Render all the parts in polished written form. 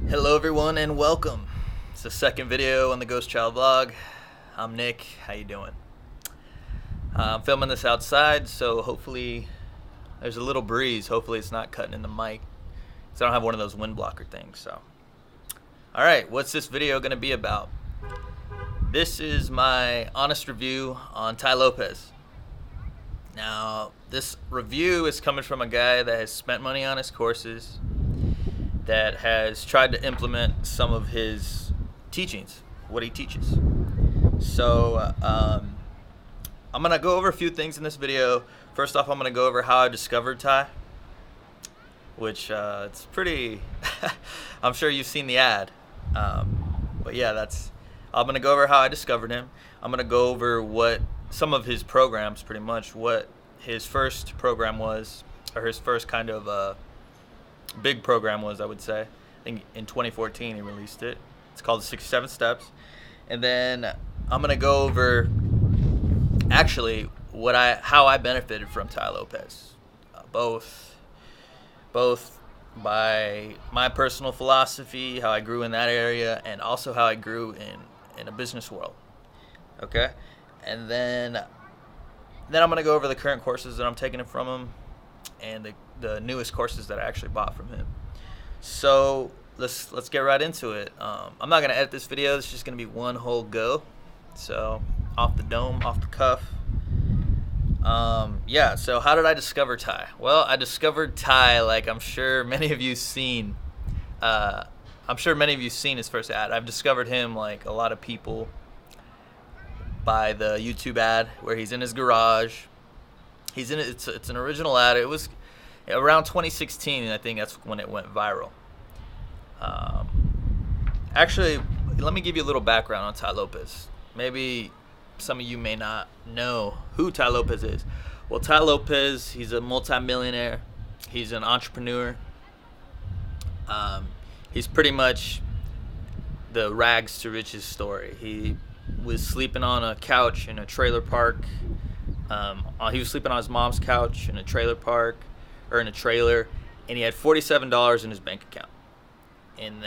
Hello everyone and welcome. It's the second video on the Ghost Child vlog. I'm Nick. How you doing? I'm filming this outside, so hopefully there's a little breeze. Hopefully it's not cutting in the mic, because I don't have one of those wind blocker things. So, all right, what's this video going to be about? This is my honest review on Tai Lopez. Now, this review is coming from a guy that has spent money on his courses, that has tried to implement some of his teachings, what he teaches. So I'm gonna go over a few things in this video. First off, I'm gonna go over how I discovered Tai, which it's pretty, I'm sure you've seen the ad. But yeah, I'm gonna go over how I discovered him. I'm gonna go over what some of his programs, pretty much what his first program was, or his first kind of big program was, I would say. I think in 2014 he released it. It's called 67 Steps. And then I'm gonna go over actually how I benefited from Tai Lopez, both by my personal philosophy, how I grew in that area, and also how I grew in a business world. Okay, and then I'm gonna go over the current courses that I'm taking from him, and the newest courses that I actually bought from him. So let's get right into it. I'm not gonna edit this video. It's just gonna be one whole go. So off the dome, off the cuff. Yeah. So how did I discover Tai? Well, I discovered Tai like I'm sure many of you've seen. I'm sure many of you've seen his first ad. I've discovered him like a lot of people by the YouTube ad where he's in his garage. He's in it. It's an original ad. It was around 2016, and I think that's when it went viral. Actually, let me give you a little background on Tai Lopez. Maybe some of you may not know who Tai Lopez is. Well, Tai Lopez, he's a multimillionaire. He's an entrepreneur. He's pretty much the rags to riches story. He was sleeping on a couch in a trailer park. He was sleeping on his mom's couch in a trailer park, or in a trailer, and he had $47 in his bank account. And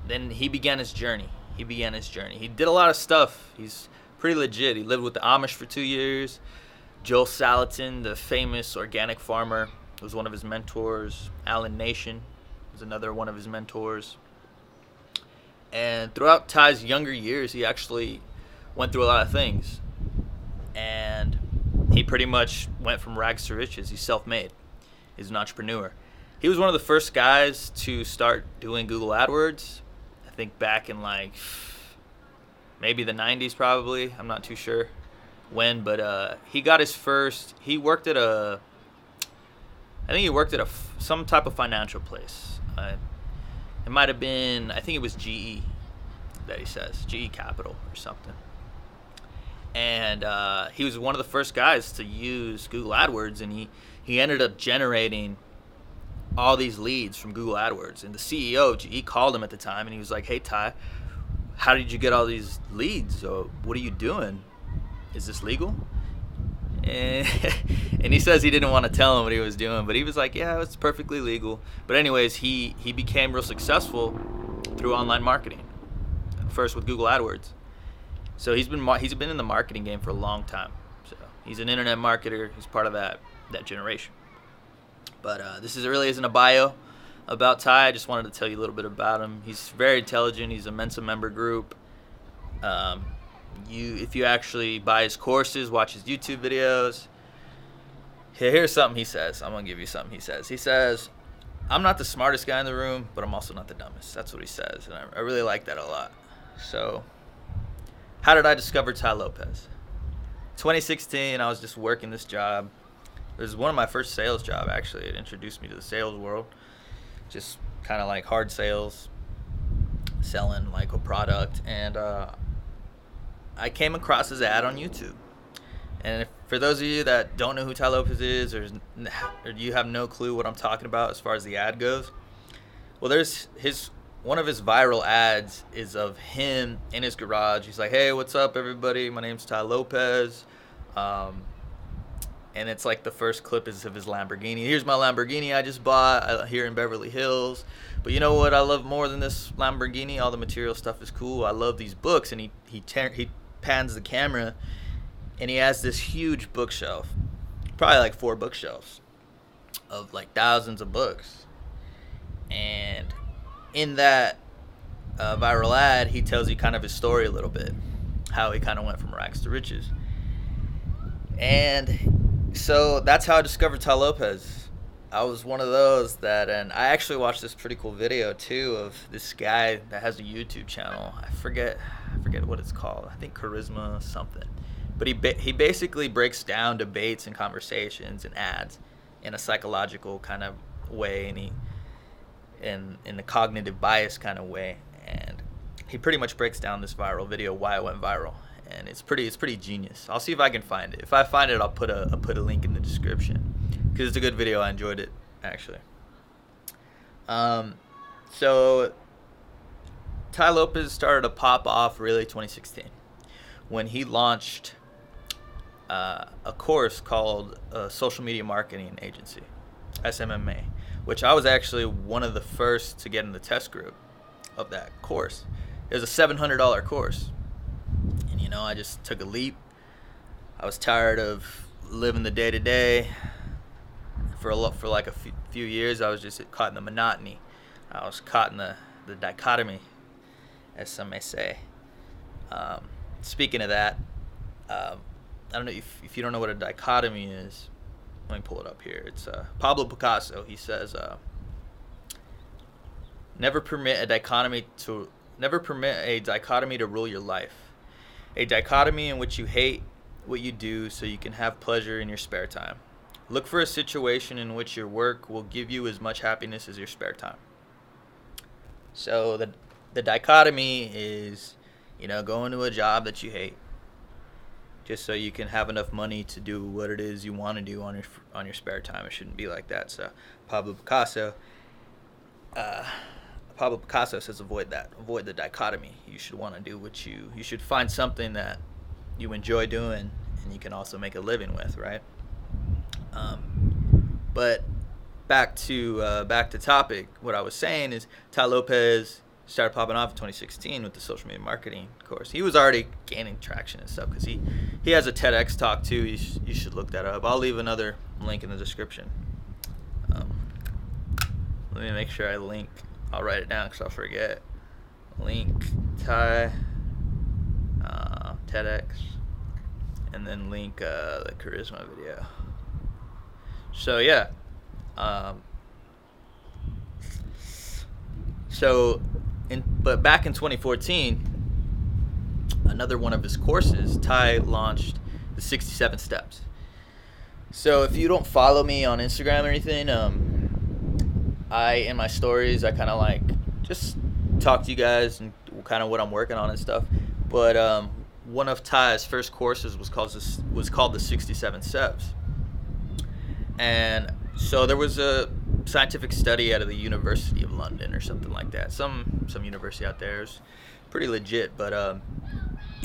then he began his journey. He did a lot of stuff. He's pretty legit. He lived with the Amish for 2 years. Joel Salatin, the famous organic farmer, was one of his mentors. Alan Nation was another one of his mentors. And throughout Tai's younger years, he actually went through a lot of things. And he pretty much went from rags to riches. He's self-made. He's an entrepreneur. He was one of the first guys to start doing Google AdWords. I think back in like maybe the 90s probably. I'm not too sure when, but he got his first. He worked at some type of financial place. It might have been, I think it was GE that he says, GE Capital or something. And he was one of the first guys to use Google AdWords, and he ended up generating all these leads from Google AdWords. And the CEO of GE called him at the time, and he was like, "Hey, Tai, how did you get all these leads? What are you doing? Is this legal?" And he says he didn't want to tell him what he was doing, but he was like, "Yeah, it's perfectly legal." But anyways, he became real successful through online marketing, first with Google AdWords. So he's been in the marketing game for a long time. So he's an internet marketer. He's part of that generation. But this really isn't a bio about Tai. I just wanted to tell you a little bit about him. He's very intelligent. He's a Mensa member group. If you actually buy his courses, watch his YouTube videos. Here's something he says. I'm gonna give you something he says. He says, "I'm not the smartest guy in the room, but I'm also not the dumbest." That's what he says, and I really like that a lot. So, how did I discover Tai Lopez? 2016, I was just working this job. It was one of my first sales job, actually. It introduced me to the sales world. Just kind of like hard sales, selling like a product. And I came across his ad on YouTube. And for those of you that don't know who Tai Lopez is, or you have no clue what I'm talking about as far as the ad goes, well, there's one of his viral ads is of him in his garage. He's like, "Hey, what's up, everybody? My name's Tai Lopez. and it's like the first clip is of his Lamborghini. Here's my Lamborghini I just bought here in Beverly Hills. But you know what I love more than this Lamborghini? All the material stuff is cool. I love these books. And he pans the camera, and he has this huge bookshelf, probably like 4 bookshelves of like thousands of books. And in that viral ad, he tells you kind of his story a little bit, how he kind of went from rags to riches. And so that's how I discovered Tai Lopez. I was one of those that, and I actually watched this pretty cool video too of this guy that has a YouTube channel. I forget what it's called. I think Charisma something. But he basically breaks down debates and conversations and ads in a psychological kind of way, and in the cognitive bias kind of way. And he pretty much breaks down this viral video, why it went viral. And it's pretty genius. I'll see if I can find it. If I find it, I'll put a link in the description, because it's a good video. I enjoyed it, actually. So Tai Lopez started to pop off really 2016 when he launched a course called Social Media Marketing Agency, SMMA, which I was actually one of the first to get in the test group of that course. It was a $700 course. And, you know, I just took a leap. I was tired of living the day-to-day. For like a few years, I was just caught in the monotony. I was caught in the dichotomy, as some may say. Speaking of that, I don't know if you don't know what a dichotomy is. Let me pull it up here. It's Pablo Picasso. He says, never permit a dichotomy to rule your life. A dichotomy in which you hate what you do so you can have pleasure in your spare time. Look for a situation in which your work will give you as much happiness as your spare time. So the dichotomy is, you know, going to a job that you hate just so you can have enough money to do what it is you want to do on your spare time. It shouldn't be like that. So Pablo Picasso says avoid the dichotomy. You should want to do what you should find something that you enjoy doing and you can also make a living with, right? But back to topic. What I was saying is Tai Lopez started popping off in 2016 with the social media marketing course. He was already gaining traction and stuff because he has a TEDx talk too. You should look that up. I'll leave another link in the description. Let me make sure I link. I'll write it down because I'll forget. Link Tai TEDx, and then link the Charisma video. So yeah, but back in 2014, another one of his courses, Tai launched the 67 Steps. So if you don't follow me on Instagram or anything, in my stories, I kind of like just talk to you guys and kind of what I'm working on and stuff. But one of Tai's first courses was called the 67 Steps. And so there was a scientific study out of the University of London or something like that. Some university out there. It's pretty legit, but I'll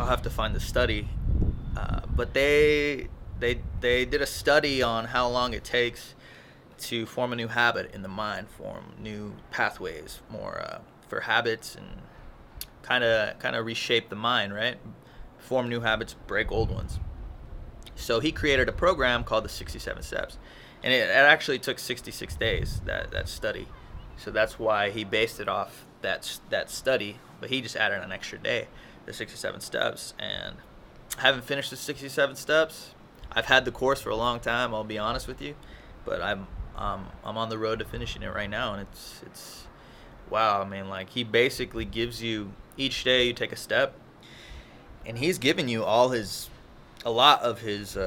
have to find the study. But they did a study on how long it takes to form a new habit in the mind, form new pathways, more for habits, and kind of reshape the mind, right? Form new habits, break old ones. So he created a program called the 67 Steps, and it actually took 66 days, that study. So that's why he based it off that study, but he just added an extra day, the 67 Steps. And I haven't finished the 67 Steps. I've had the course for a long time, I'll be honest with you, but I'm on the road to finishing it right now, and it's wow. I mean, like, he basically gives you, each day you take a step, and he's giving you a lot of his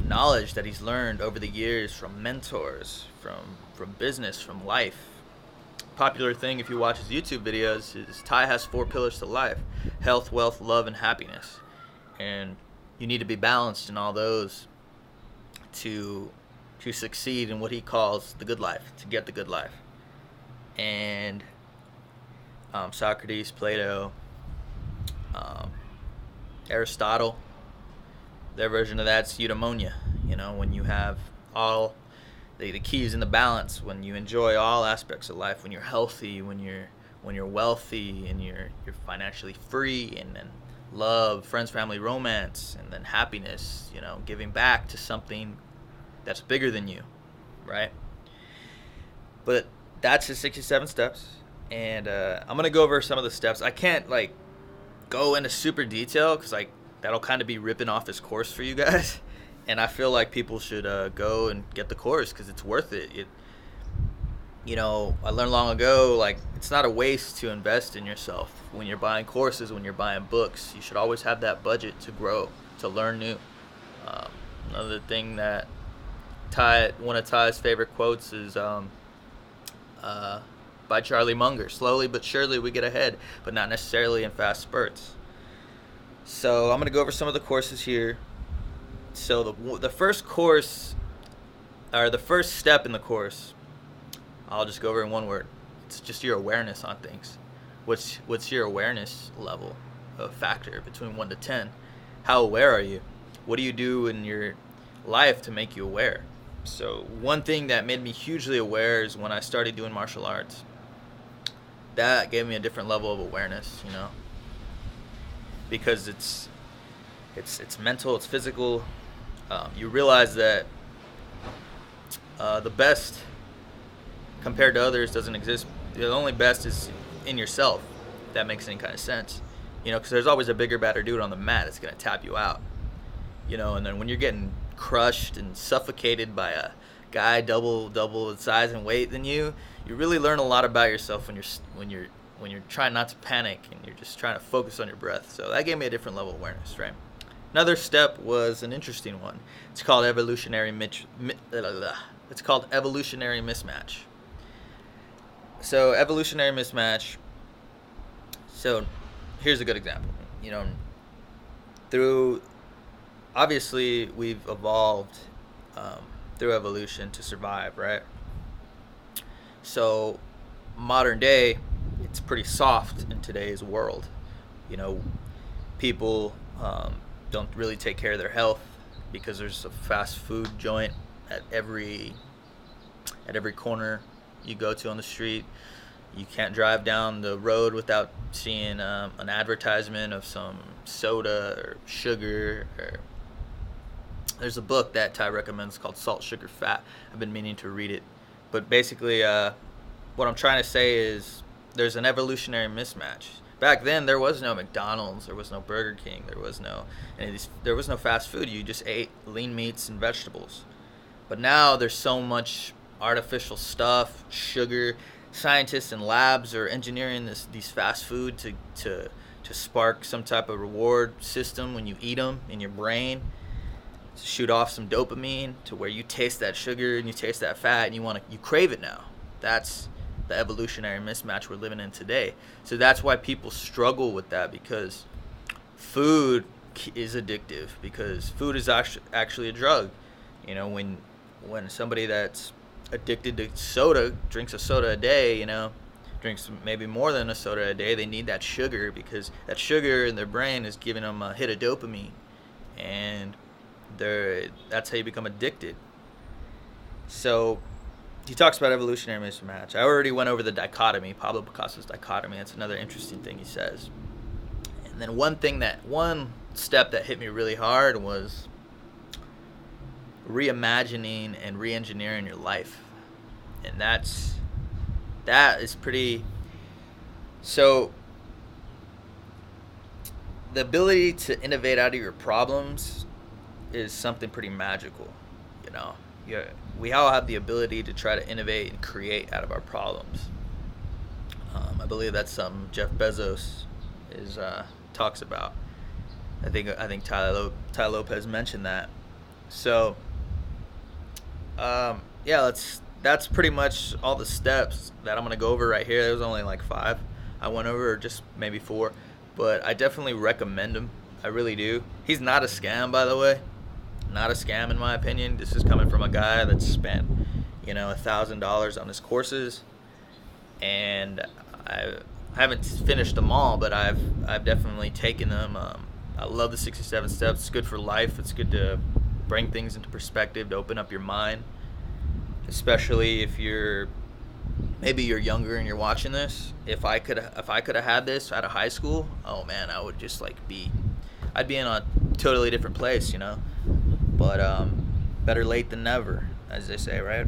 knowledge that he's learned over the years from mentors, from business, from life. Popular thing, if you watch his YouTube videos, is Tai has 4 pillars to life: health, wealth, love, and happiness. And you need to be balanced in all those to succeed in what he calls the good life, to get the good life. And Socrates, Plato, Aristotle, Their version of that's eudaimonia. You know, when you have all the keys in the balance, when you enjoy all aspects of life, when you're healthy, when you're wealthy, and you're financially free, and then love, friends, family, romance, and then happiness. You know, giving back to something that's bigger than you, right? But that's the 67 steps, and I'm gonna go over some of the steps. I can't like go into super detail because like that'll kind of be ripping off his course for you guys. And I feel like people should go and get the course because it's worth it. You know, I learned long ago, like, it's not a waste to invest in yourself. When you're buying courses, when you're buying books, you should always have that budget to grow, to learn new. Another thing that one of Ty's favorite quotes is by Charlie Munger. Slowly but surely we get ahead, but not necessarily in fast spurts. So I'm going to go over some of the courses here. So the first course, or the first step in the course, I'll just go over in one word. It's just your awareness on things. What's your awareness level, a factor between 1 to 10? How aware are you? What do you do in your life to make you aware? So one thing that made me hugely aware is when I started doing martial arts. That gave me a different level of awareness, you know, because it's mental, it's physical. You realize that the best compared to others doesn't exist. The only best is in yourself, if that makes any kind of sense. You know, because there's always a bigger, badder dude on the mat that's going to tap you out. You know, and then when you're getting crushed and suffocated by a guy double the size and weight than you, you really learn a lot about yourself when you're trying not to panic and you're just trying to focus on your breath. So that gave me a different level of awareness, right? Another step was an interesting one. It's called evolutionary mismatch. So evolutionary mismatch. So here's a good example. You know, obviously we've evolved through evolution to survive, right? So modern day, it's pretty soft in today's world. You know, people don't really take care of their health because there's a fast food joint at every corner you go to on the street. You can't drive down the road without seeing an advertisement of some soda or sugar. There's a book that Ty recommends called Salt, Sugar, Fat. I've been meaning to read it. But basically, what I'm trying to say is there's an evolutionary mismatch. Back then, there was no McDonald's, there was no Burger King, there was no fast food. You just ate lean meats and vegetables. But now there's so much artificial stuff, sugar. Scientists and labs are engineering these fast food to spark some type of reward system when you eat them in your brain, to shoot off some dopamine to where you taste that sugar and you taste that fat and you crave it now. That's the evolutionary mismatch we're living in today. So that's why people struggle with that, because food is addictive, because food is actually a drug. You know, when somebody that's addicted to soda drinks a soda a day, you know, drinks maybe more than a soda a day, they need that sugar, because that sugar in their brain is giving them a hit of dopamine, and that's how you become addicted. So he talks about evolutionary mismatch. I already went over the dichotomy, Pablo Picasso's dichotomy. That's another interesting thing he says. And then one step that hit me really hard was reimagining and re-engineering your life. And that is pretty. So the ability to innovate out of your problems is something pretty magical. You know, we all have the ability to try to innovate and create out of our problems. I believe that's something Jeff Bezos talks about. I think Tai Lopez mentioned that. So that's pretty much all the steps that I'm going to go over right here. There was only like 5 I went over, or just maybe 4, but I definitely recommend him. I really do. He's not a scam, by the way. Not a scam in my opinion. This is coming from a guy that's spent, $1,000 on his courses, and I haven't finished them all, but I've definitely taken them I love the 67 steps. It's good for life. It's good to bring things into perspective, to open up your mind, especially if maybe you're younger and you're watching this. If I could have had this out of high school, oh man, I would just I'd be in a totally different place, But better late than never, as they say, right?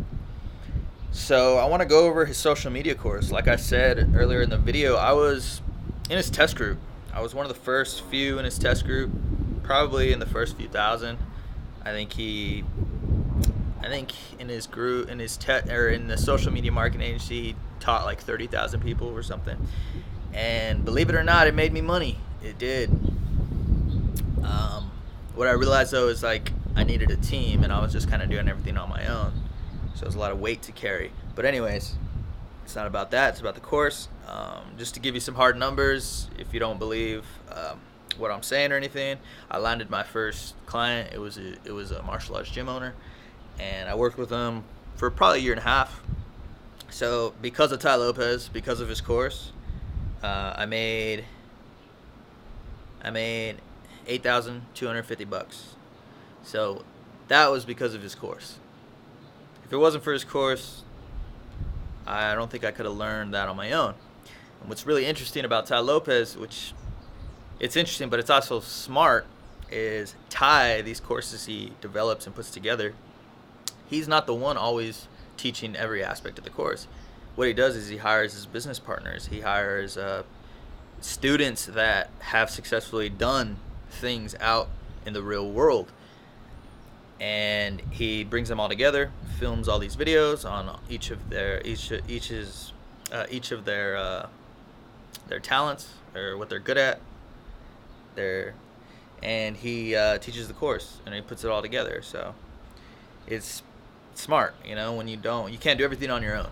So I want to go over his social media course. Like I said earlier in the video, I was in his test group. I was one of the first few in his test group, probably in the first few thousand. I think in his group, in the social media marketing agency, he taught like 30,000 people or something. And believe it or not, it made me money. It did. What I realized though is I needed a team, and I was just kind of doing everything on my own. So it was a lot of weight to carry. But anyways, it's not about that. It's about the course. Just to give you some hard numbers, if you don't believe what I'm saying or anything, I landed my first client. It was a martial arts gym owner, and I worked with him for probably a year and a half. So because of Tai Lopez, because of his course, I made $8,250. So that was because of his course. If it wasn't for his course, I don't think I could have learned that on my own. And what's really interesting about Tai Lopez, which it's interesting, but it's also smart, is these courses he develops and puts together, he's not the one always teaching every aspect of the course. What he does is he hires his business partners. He hires students that have successfully done things out in the real world. And he brings them all together, films all these videos on each of their talents, or what they're good at. And he teaches the course, and he puts it all together. So it's smart, when you can't do everything on your own.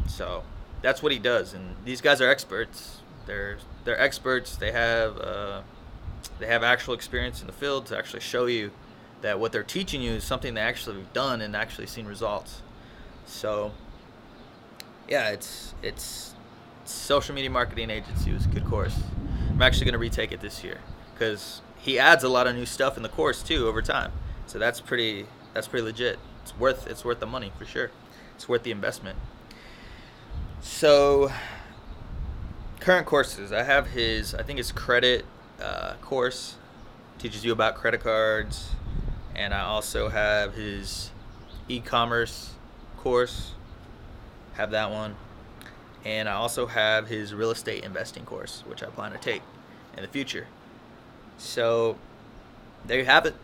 So that's what he does. And these guys are experts. They're experts. They have actual experience in the field to actually show you that what they're teaching you is something they actually have done and actually seen results. So yeah, it's social media marketing agency. It was a good course. I'm actually going to retake it this year because he adds a lot of new stuff in the course too over time. So that's pretty legit. It's worth the money for sure. It's worth the investment. So current courses, I have his credit course, teaches you about credit cards. And I also have his e-commerce course, have that one. And I also have his real estate investing course, which I plan to take in the future. So there you have it.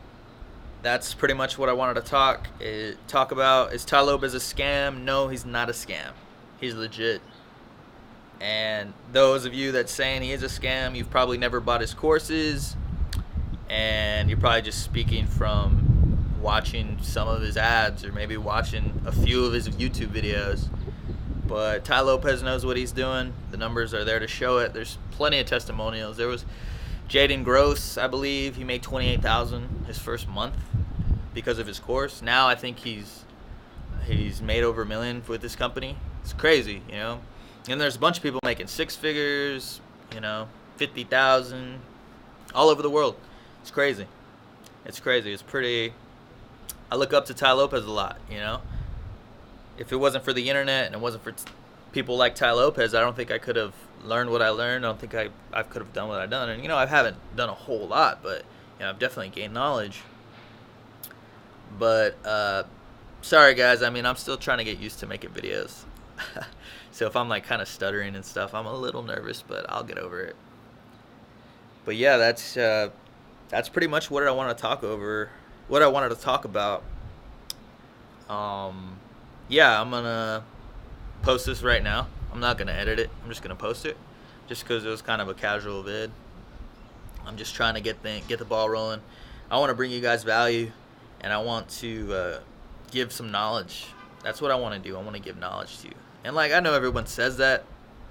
That's pretty much what I wanted to talk about. Is Tai Lopez a scam? No, he's not a scam. He's legit. And those of you that's saying he is a scam, you've probably never bought his courses. And you're probably just speaking from watching some of his ads, or maybe watching a few of his YouTube videos. But Tai Lopez knows what he's doing. The numbers are there to show it. There's plenty of testimonials. There was Jaden Gross, I believe. He made $28,000 his first month because of his course. Now I think he's made over $1 million with this company. It's crazy, And there's a bunch of people making six figures, 50,000, all over the world. It's crazy. It's pretty. I look up to Tai Lopez a lot, If it wasn't for the internet and it wasn't for people like Tai Lopez, I don't think I could have learned what I learned. I don't think I could have done what I've done. And, I haven't done a whole lot, but, I've definitely gained knowledge. But, sorry, guys. I'm still trying to get used to making videos. So if I'm, kind of stuttering and stuff, I'm a little nervous, but I'll get over it. But, yeah, that's pretty much what I want to talk over. What I wanted to talk about. Yeah, I'm gonna post this right now. I'm not gonna edit it. I'm just gonna post it, just because it was kind of a casual vid. I'm just trying to get the ball rolling. I want to bring you guys value, and I want to give some knowledge. That's what I want to do. I want to give knowledge to you. And I know everyone says that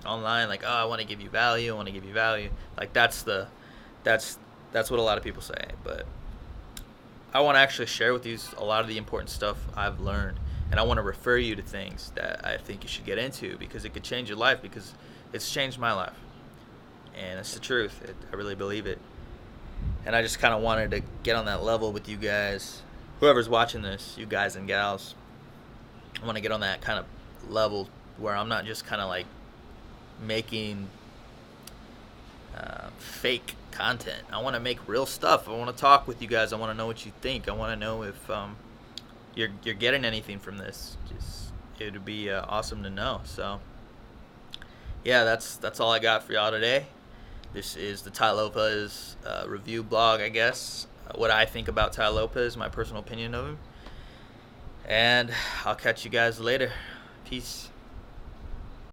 online, oh, I want to give you value. I want to give you value. That's what a lot of people say. But I want to actually share with you a lot of the important stuff I've learned. And I want to refer you to things that I think you should get into, because it could change your life, because it's changed my life. And it's the truth. I really believe it. And I just kind of wanted to get on that level with you guys. Whoever's watching this, you guys and gals, I want to get on that kind of level where I'm not just kind of like making fake content. I want to make real stuff. I want to talk with you guys. I want to know what you think. I want to know if you're getting anything from this. Just it would be awesome to know. So yeah, that's all I got for y'all today. This is the Tai Lopez review blog, I guess. What I think about Tai Lopez, my personal opinion of him. And I'll catch you guys later. Peace.